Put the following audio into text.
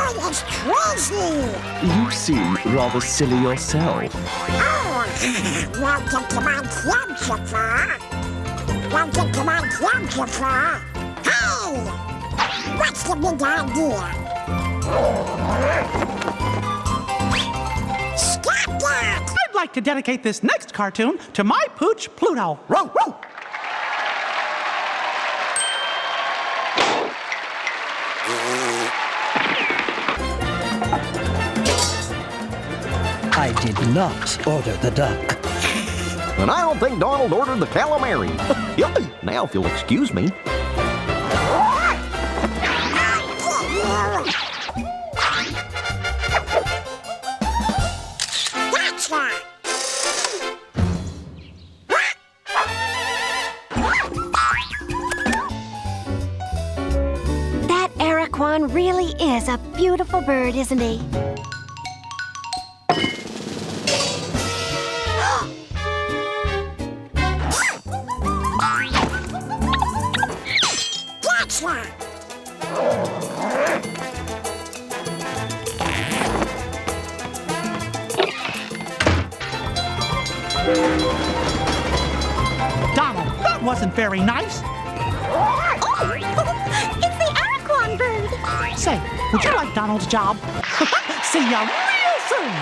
bird is crazy. You seem rather silly yourself. Oh, welcome to my theater. Welcome to my theater. Hey, what's the big idea? Stop that! I'd like to dedicate this next cartoon to my pooch, Pluto. Row, row! I did not order the duck. And I don't think Donald ordered the calamari. Now, if you'll excuse me. Gotcha! That aracuan really is a beautiful bird, isn't he? Gotcha! Donald, that wasn't very nice. Oh, it's the aracuan bird. Say, would you like Donald's job? See ya real soon.